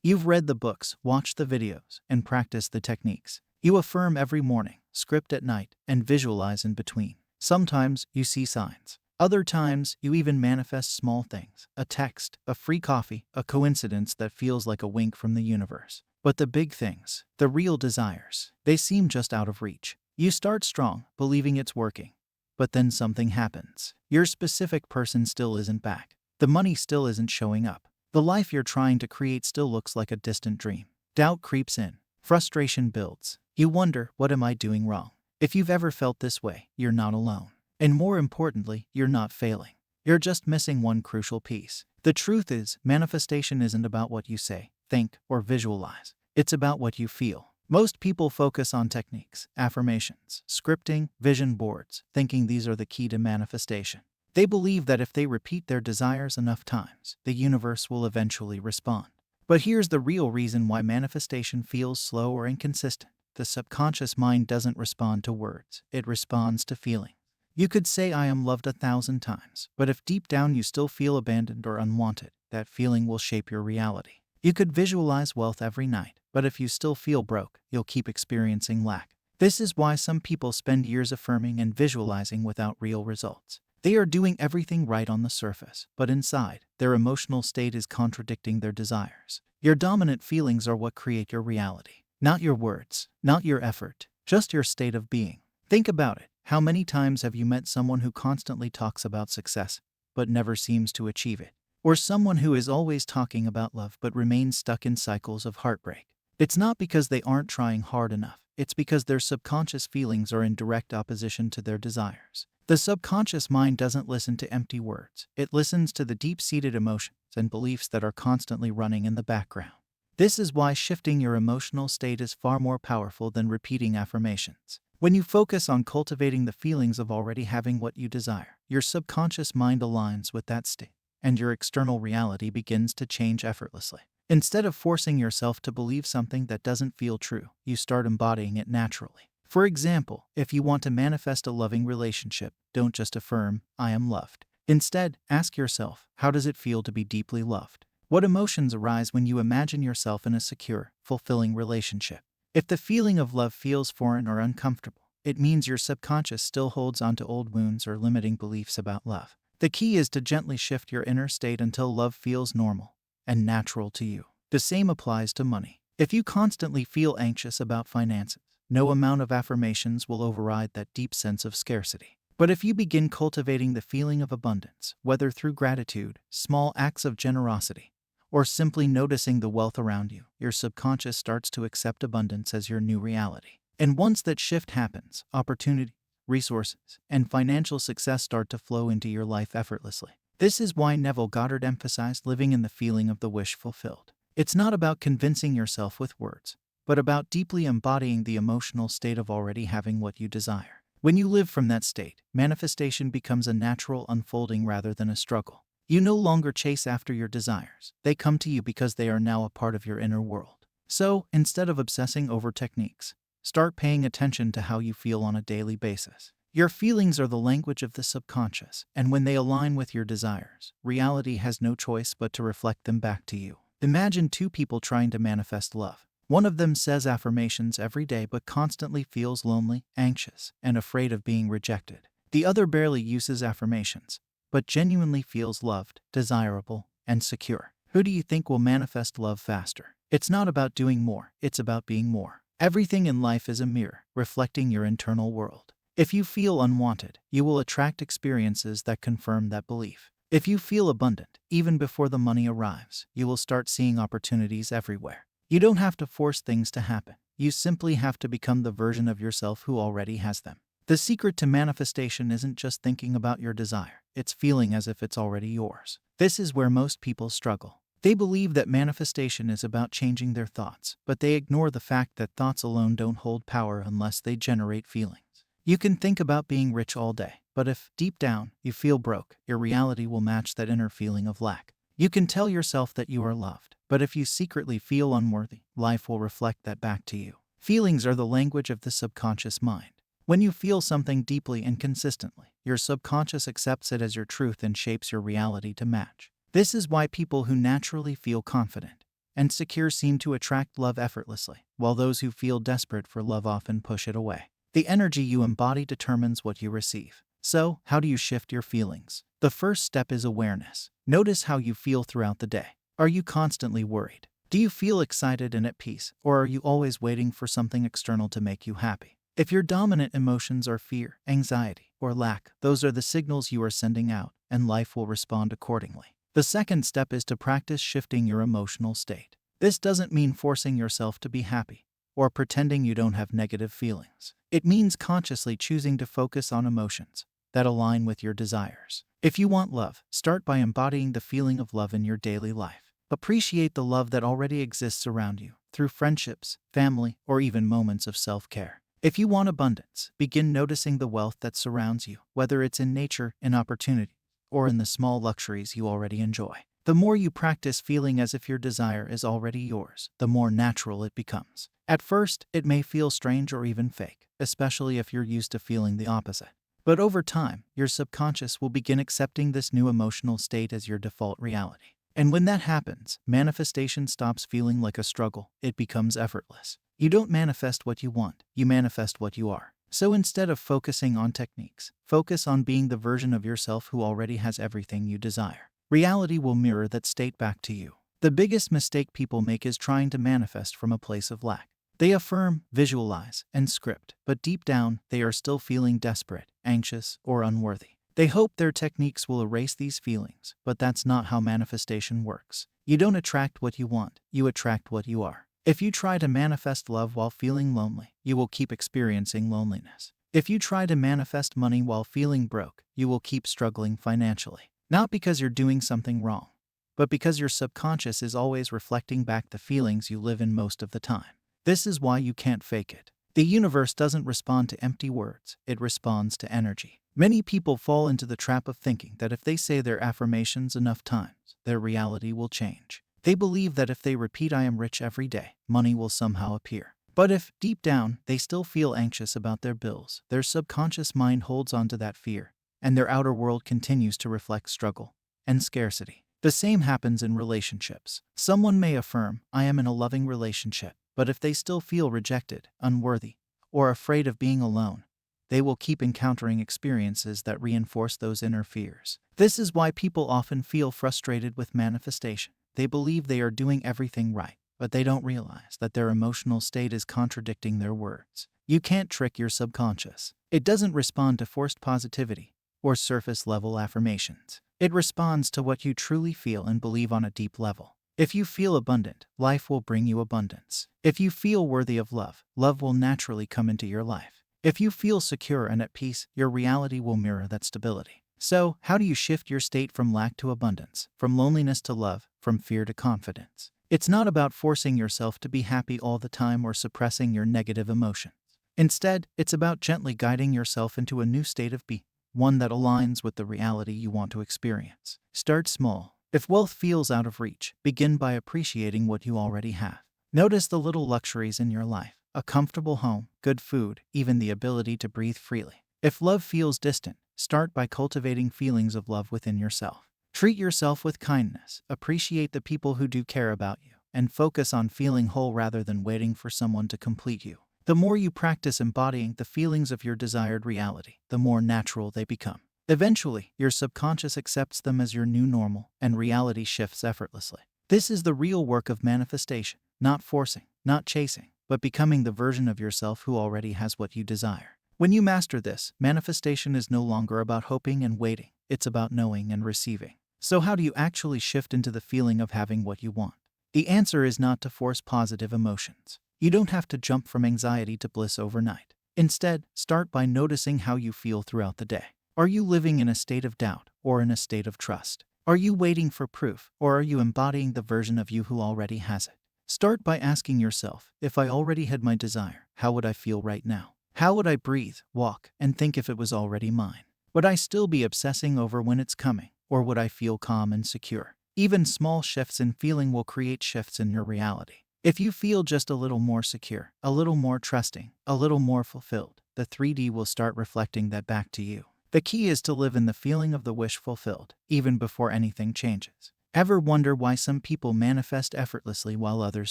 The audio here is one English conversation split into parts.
You've read the books, watched the videos, and practiced the techniques. You affirm every morning, script at night, and visualize in between. Sometimes you see signs. Other times, you even manifest small things, a text, a free coffee, a coincidence that feels like a wink from the universe. But the big things, the real desires, they seem just out of reach. You start strong, believing it's working. But then something happens. Your specific person still isn't back. The money still isn't showing up. The life you're trying to create still looks like a distant dream. Doubt creeps in. Frustration builds. You wonder, what am I doing wrong? If you've ever felt this way, you're not alone. And more importantly, you're not failing. You're just missing one crucial piece. The truth is, manifestation isn't about what you say, think, or visualize. It's about what you feel. Most people focus on techniques, affirmations, scripting, vision boards, thinking these are the key to manifestation. They believe that if they repeat their desires enough times, the universe will eventually respond. But here's the real reason why manifestation feels slow or inconsistent. The subconscious mind doesn't respond to words, it responds to feeling. You could say I am loved 1,000 times, but if deep down you still feel abandoned or unwanted, that feeling will shape your reality. You could visualize wealth every night, but if you still feel broke, you'll keep experiencing lack. This is why some people spend years affirming and visualizing without real results. They are doing everything right on the surface, but inside, their emotional state is contradicting their desires. Your dominant feelings are what create your reality. Not your words, not your effort, just your state of being. Think about it. How many times have you met someone who constantly talks about success, but never seems to achieve it? Or someone who is always talking about love but remains stuck in cycles of heartbreak? It's not because they aren't trying hard enough. It's because their subconscious feelings are in direct opposition to their desires. The subconscious mind doesn't listen to empty words. It listens to the deep-seated emotions and beliefs that are constantly running in the background. This is why shifting your emotional state is far more powerful than repeating affirmations. When you focus on cultivating the feelings of already having what you desire, your subconscious mind aligns with that state, and your external reality begins to change effortlessly. Instead of forcing yourself to believe something that doesn't feel true, you start embodying it naturally. For example, if you want to manifest a loving relationship, don't just affirm, I am loved. Instead, ask yourself, how does it feel to be deeply loved? What emotions arise when you imagine yourself in a secure, fulfilling relationship? If the feeling of love feels foreign or uncomfortable, it means your subconscious still holds onto old wounds or limiting beliefs about love. The key is to gently shift your inner state until love feels normal and natural to you. The same applies to money. If you constantly feel anxious about finances, no amount of affirmations will override that deep sense of scarcity. But if you begin cultivating the feeling of abundance, whether through gratitude, small acts of generosity, or simply noticing the wealth around you, your subconscious starts to accept abundance as your new reality. And once that shift happens, opportunity, resources, and financial success start to flow into your life effortlessly. This is why Neville Goddard emphasized living in the feeling of the wish fulfilled. It's not about convincing yourself with words, but about deeply embodying the emotional state of already having what you desire. When you live from that state, manifestation becomes a natural unfolding rather than a struggle. You no longer chase after your desires. They come to you because they are now a part of your inner world. So, instead of obsessing over techniques, start paying attention to how you feel on a daily basis. Your feelings are the language of the subconscious, and when they align with your desires, reality has no choice but to reflect them back to you. Imagine two people trying to manifest love. One of them says affirmations every day but constantly feels lonely, anxious, and afraid of being rejected. The other barely uses affirmations, but genuinely feels loved, desirable, and secure. Who do you think will manifest love faster? It's not about doing more, it's about being more. Everything in life is a mirror, reflecting your internal world. If you feel unwanted, you will attract experiences that confirm that belief. If you feel abundant, even before the money arrives, you will start seeing opportunities everywhere. You don't have to force things to happen. You simply have to become the version of yourself who already has them. The secret to manifestation isn't just thinking about your desire, it's feeling as if it's already yours. This is where most people struggle. They believe that manifestation is about changing their thoughts, but they ignore the fact that thoughts alone don't hold power unless they generate feelings. You can think about being rich all day, but if, deep down, you feel broke, your reality will match that inner feeling of lack. You can tell yourself that you are loved, but if you secretly feel unworthy, life will reflect that back to you. Feelings are the language of the subconscious mind. When you feel something deeply and consistently, your subconscious accepts it as your truth and shapes your reality to match. This is why people who naturally feel confident and secure seem to attract love effortlessly, while those who feel desperate for love often push it away. The energy you embody determines what you receive. So, how do you shift your feelings? The first step is awareness. Notice how you feel throughout the day. Are you constantly worried? Do you feel excited and at peace, or are you always waiting for something external to make you happy? If your dominant emotions are fear, anxiety, or lack, those are the signals you are sending out, and life will respond accordingly. The second step is to practice shifting your emotional state. This doesn't mean forcing yourself to be happy or pretending you don't have negative feelings. It means consciously choosing to focus on emotions that align with your desires. If you want love, start by embodying the feeling of love in your daily life. Appreciate the love that already exists around you through friendships, family, or even moments of self-care. If you want abundance, begin noticing the wealth that surrounds you, whether it's in nature, in opportunity, or in the small luxuries you already enjoy. The more you practice feeling as if your desire is already yours, the more natural it becomes. At first, it may feel strange or even fake, especially if you're used to feeling the opposite. But over time, your subconscious will begin accepting this new emotional state as your default reality. And when that happens, manifestation stops feeling like a struggle. It becomes effortless. You don't manifest what you want, you manifest what you are. So instead of focusing on techniques, focus on being the version of yourself who already has everything you desire. Reality will mirror that state back to you. The biggest mistake people make is trying to manifest from a place of lack. They affirm, visualize, and script, but deep down, they are still feeling desperate, anxious, or unworthy. They hope their techniques will erase these feelings, but that's not how manifestation works. You don't attract what you want, you attract what you are. If you try to manifest love while feeling lonely, you will keep experiencing loneliness. If you try to manifest money while feeling broke, you will keep struggling financially. Not because you're doing something wrong, but because your subconscious is always reflecting back the feelings you live in most of the time. This is why you can't fake it. The universe doesn't respond to empty words, it responds to energy. Many people fall into the trap of thinking that if they say their affirmations enough times, their reality will change. They believe that if they repeat "I am rich" every day, money will somehow appear. But if, deep down, they still feel anxious about their bills, their subconscious mind holds on to that fear, and their outer world continues to reflect struggle and scarcity. The same happens in relationships. Someone may affirm, "I am in a loving relationship," but if they still feel rejected, unworthy, or afraid of being alone, they will keep encountering experiences that reinforce those inner fears. This is why people often feel frustrated with manifestation. They believe they are doing everything right, but they don't realize that their emotional state is contradicting their words. You can't trick your subconscious. It doesn't respond to forced positivity or surface-level affirmations. It responds to what you truly feel and believe on a deep level. If you feel abundant, life will bring you abundance. If you feel worthy of love, love will naturally come into your life. If you feel secure and at peace, your reality will mirror that stability. So, how do you shift your state from lack to abundance, from loneliness to love, from fear to confidence? It's not about forcing yourself to be happy all the time or suppressing your negative emotions. Instead, it's about gently guiding yourself into a new state of being, one that aligns with the reality you want to experience. Start small. If wealth feels out of reach, begin by appreciating what you already have. Notice the little luxuries in your life: a comfortable home, good food, even the ability to breathe freely. If love feels distant, start by cultivating feelings of love within yourself. Treat yourself with kindness, appreciate the people who do care about you, and focus on feeling whole rather than waiting for someone to complete you. The more you practice embodying the feelings of your desired reality, the more natural they become. Eventually, your subconscious accepts them as your new normal, and reality shifts effortlessly. This is the real work of manifestation, not forcing, not chasing, but becoming the version of yourself who already has what you desire. When you master this, manifestation is no longer about hoping and waiting, it's about knowing and receiving. So how do you actually shift into the feeling of having what you want? The answer is not to force positive emotions. You don't have to jump from anxiety to bliss overnight. Instead, start by noticing how you feel throughout the day. Are you living in a state of doubt or in a state of trust? Are you waiting for proof, or are you embodying the version of you who already has it? Start by asking yourself, if I already had my desire, how would I feel right now? How would I breathe, walk, and think if it was already mine? Would I still be obsessing over when it's coming, or would I feel calm and secure? Even small shifts in feeling will create shifts in your reality. If you feel just a little more secure, a little more trusting, a little more fulfilled, the 3D will start reflecting that back to you. The key is to live in the feeling of the wish fulfilled, even before anything changes. Ever wonder why some people manifest effortlessly while others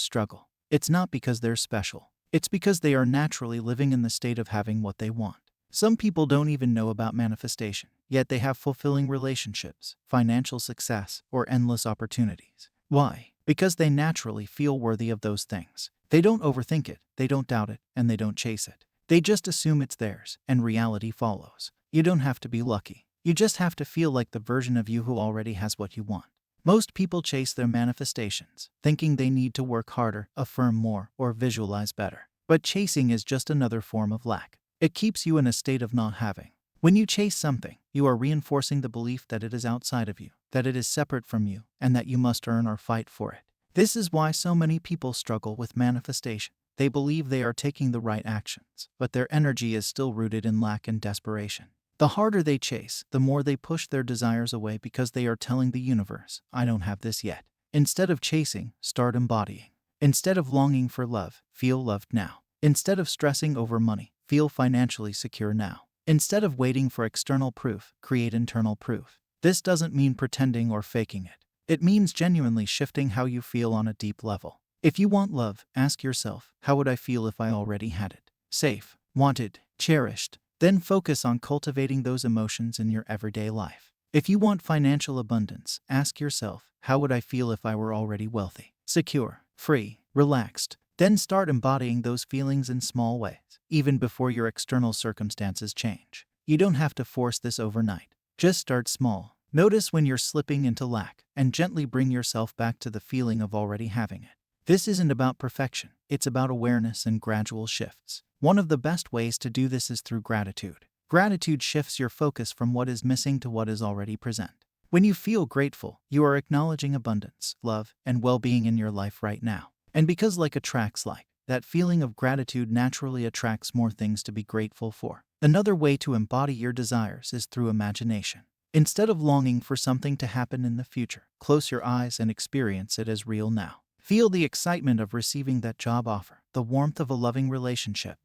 struggle? It's not because they're special. It's because they are naturally living in the state of having what they want. Some people don't even know about manifestation, yet they have fulfilling relationships, financial success, or endless opportunities. Why? Because they naturally feel worthy of those things. They don't overthink it, they don't doubt it, and they don't chase it. They just assume it's theirs, and reality follows. You don't have to be lucky. You just have to feel like the version of you who already has what you want. Most people chase their manifestations, thinking they need to work harder, affirm more, or visualize better. But chasing is just another form of lack. It keeps you in a state of not having. When you chase something, you are reinforcing the belief that it is outside of you, that it is separate from you, and that you must earn or fight for it. This is why so many people struggle with manifestation. They believe they are taking the right actions, but their energy is still rooted in lack and desperation. The harder they chase, the more they push their desires away because they are telling the universe, I don't have this yet. Instead of chasing, start embodying. Instead of longing for love, feel loved now. Instead of stressing over money, feel financially secure now. Instead of waiting for external proof, create internal proof. This doesn't mean pretending or faking it. It means genuinely shifting how you feel on a deep level. If you want love, ask yourself, how would I feel if I already had it? Safe, wanted, cherished. Then focus on cultivating those emotions in your everyday life. If you want financial abundance, ask yourself, how would I feel if I were already wealthy, secure, free, relaxed? Then start embodying those feelings in small ways, even before your external circumstances change. You don't have to force this overnight. Just start small. Notice when you're slipping into lack, and gently bring yourself back to the feeling of already having it. This isn't about perfection, it's about awareness and gradual shifts. One of the best ways to do this is through gratitude. Gratitude shifts your focus from what is missing to what is already present. When you feel grateful, you are acknowledging abundance, love, and well-being in your life right now. And because like attracts like, that feeling of gratitude naturally attracts more things to be grateful for. Another way to embody your desires is through imagination. Instead of longing for something to happen in the future, close your eyes and experience it as real now. Feel the excitement of receiving that job offer, the warmth of a loving relationship,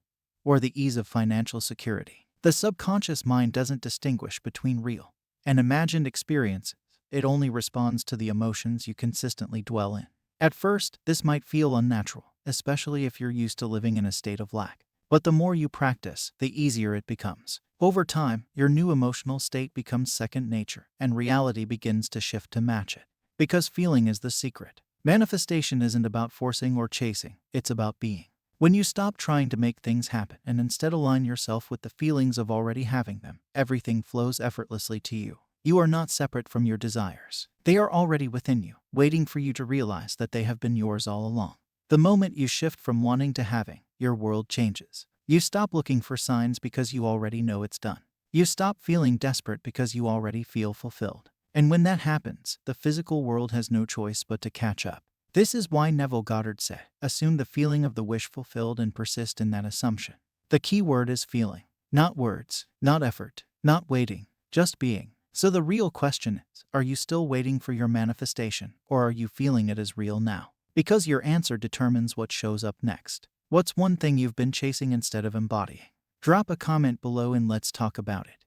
or the ease of financial security. The subconscious mind doesn't distinguish between real and imagined experiences. It only responds to the emotions you consistently dwell in. At first, this might feel unnatural, especially if you're used to living in a state of lack. But the more you practice, the easier it becomes. Over time, your new emotional state becomes second nature, and reality begins to shift to match it. Because feeling is the secret. Manifestation isn't about forcing or chasing, it's about being. When you stop trying to make things happen and instead align yourself with the feelings of already having them, everything flows effortlessly to you. You are not separate from your desires. They are already within you, waiting for you to realize that they have been yours all along. The moment you shift from wanting to having, your world changes. You stop looking for signs because you already know it's done. You stop feeling desperate because you already feel fulfilled. And when that happens, the physical world has no choice but to catch up. This is why Neville Goddard said, assume the feeling of the wish fulfilled and persist in that assumption. The key word is feeling, not words, not effort, not waiting, just being. So the real question is, are you still waiting for your manifestation, or are you feeling it as real now? Because your answer determines what shows up next. What's one thing you've been chasing instead of embodying? Drop a comment below and let's talk about it.